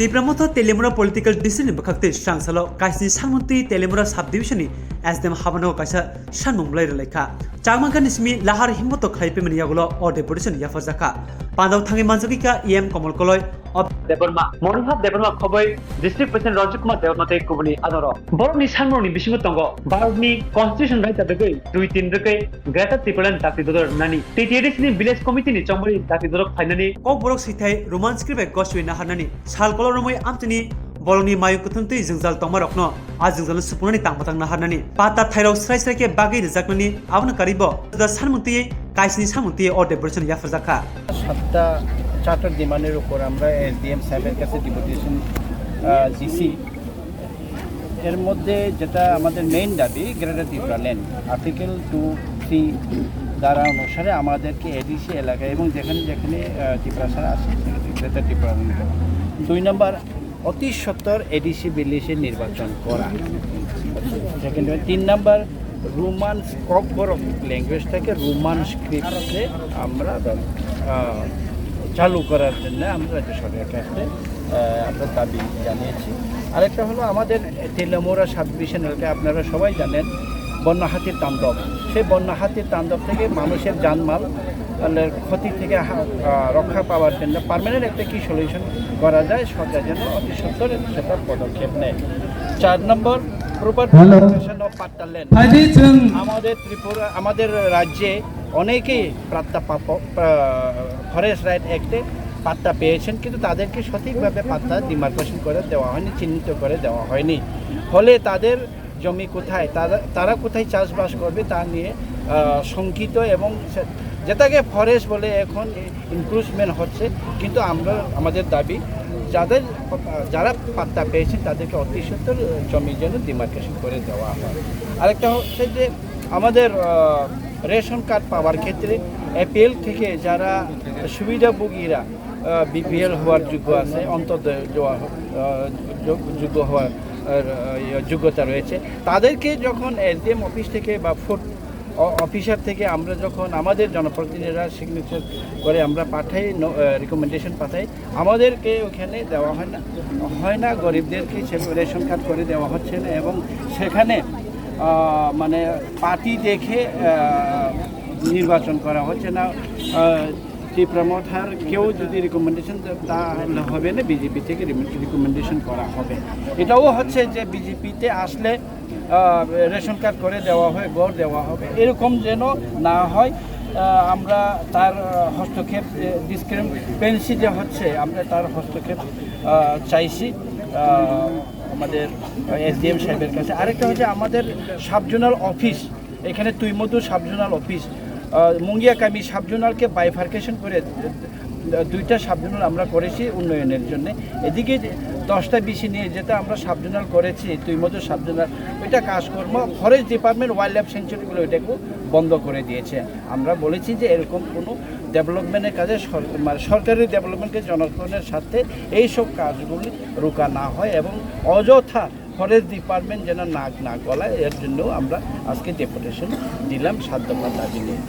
TIPRA Motha Teliamura political decision bakakte sangsalo Kaisni Sanmung Teliamura subdivision SDMo habano kaisa Sanmung lai lekha changmakan ismi lahar himmoto khaipe maniyagulo or deputation yafazaka pandau thangi manjukika Komal koloi Deborma Monihab Deborma Khoboi District President Rwkha Debormate Kubuni Adoro Borni Sanmung ni bisingo tongo Barni Constitution right tabegoi 2-3 reke Greater Tripoli Taki Dodor Nani TTDC Village Committee ni Chongmori Taki Dodor finally Ko Borok Sitai Roman script Goswi Nahanani Sal Koloromoi Amtini Boloni Mayu Kutunti Zingzal Tomarokno Azingzal Supuni Tamatang Nahanani Pata Thairo Srai ke Bagi Zakmani Avna Karibo the Sanmung Kaisni Sanmung or Deputation Yafazaka charter ডিমান্ডের উপর আমরা SDM সাহেবের কাছে deputation দিছি এর মধ্যে যেটা আমাদের মেইন দাবি গ্রেটার ত্রিপুরা ল্যান্ড আর্টিকেল 2-3 দ্বারা অনুসারে আমাদেরকে এডিসি এলাকা এবং যেখানে যেখানে ত্রিপুরা ছাড়া আছে গ্রেটার ত্রিপুরা ল্যান্ড 2 নম্বর অতি সত্বর এডিসি বিলিসে নির্বাচন করা সেকেন্ড 3 নম্বর রোমান ককবর ল্যাঙ্গুয়েজটাকে রোমান স্ক্রিপ্টে আমরা চালু করার জন্য আমরা রাজ্য সরকারের কাছে আমরা দাবি জানিয়েছি আরেকটা হলো আমাদের তেলিয়ামুরা সাবডিভিশন এলাকায় আপনারা সবাই জানেন বন্য হাতির তাণ্ডব সেই বন্য হাতির তাণ্ডব থেকে মানুষের জানমাল ক্ষতি থেকে রক্ষা পাওয়ার জন্য পার্মানেন্ট একটা কি সলিউশন করা যায় সরকার যেন অতি সত্বর সেটা পদক্ষেপ নেয় 4 নম্বর আমাদের ত্রিপুরা আমাদের রাজ্যে অনেকেই ফরেস্ট রাইট অ্যাক্টে পাট্টা পেয়েছেন কিন্তু তাদেরকে সঠিকভাবে পাট্টা ডিমার্কেশন করে দেওয়া হয়নি চিহ্নিত করে দেওয়া হয়নি ফলে তাদের জমি কোথায় তারা কোথায় চাষবাস করবে তা নিয়ে শঙ্কিত এবং যেটাকে ফরেস্ট বলে এখন ইনক্রুচমেন্ট হচ্ছে কিন্তু আমাদের দাবি যারা পাট্টা পেয়েছেন তাদেরকে অতি সত্বর জমি যেন ডিমার্কেশন করে দেওয়া হয় আরেকটা হচ্ছে যে আমাদের রেশন কার্ড পাওয়ার ক্ষেত্রে এপিএল থেকে যারা সুবিধাভোগীরা বিপিএল হওয়ার যোগ্য আছে অন্তর্দয় যোগ্য হওয়ার যোগ্যতা রয়েছে তাদেরকে যখন SDM অফিস থেকে বা ফুড অফিসার থেকে আমরা যখন আমাদের জনপ্রতিনিধিরা সিগনেচার করে আমরা পাঠাই রিকমেন্ডেশন পাঠাই আমাদেরকে ওখানে দেওয়া হয় না গরিবদেরকে রেশন কার্ড করে দেওয়া হচ্ছে না এবং সেখানে মানে পার্টি দেখে নির্বাচন করা হচ্ছে না ত্রিপুরা মথার কেউ যদি রিকমেন্ডেশন তাহলে হবে না বিজেপি থেকে রিকমেন্ডেশন করা হবে এটাও হচ্ছে যে বিজেপিতে আসলে রেশন কার্ড করে দেওয়া হয় গড় দেওয়া হবে এরকম যেন না হয় আমরা তার হস্তক্ষেপ ডিসক্রিমিনেন্সি যে হচ্ছে আমরা তার হস্তক্ষেপ চাইছি আমাদের SDM সাহেবের কাছে আরেকটা হচ্ছে আমাদের সাবজোনাল অফিস এখানে তুইমধু সাবজোনাল অফিস মুঙ্গিয়াকামি সাবজোনালকে বাইফার্কেশন করে 2টা সাবজোনাল আমরা করেছি উন্নয়নের জন্য এদিকে 10টা বেশি নিয়ে যেটা আমরা সাবজোনাল করেছি তুইমধু সাবজোনাল ওইটা কাজকর্ম ফরেস্ট ডিপার্টমেন্ট ওয়াইল্ড লাইফ স্যাংচুরিগুলো ওইটাকে বন্ধ করে দিয়েছে আমরা বলেছি যে এরকম কোনো ডেভেলপমেন্টের কাজে সরকারি ডেভেলপমেন্টকে জনগণের সাথে এইসব কাজগুলি রোকা না হয় এবং অযথা ফরেস্ট ডিপার্টমেন্ট যেন নাক না গলায় এর জন্য আমরা আজকে ডেপুটেশন দিলাম 7 দফা দাবি নিয়ে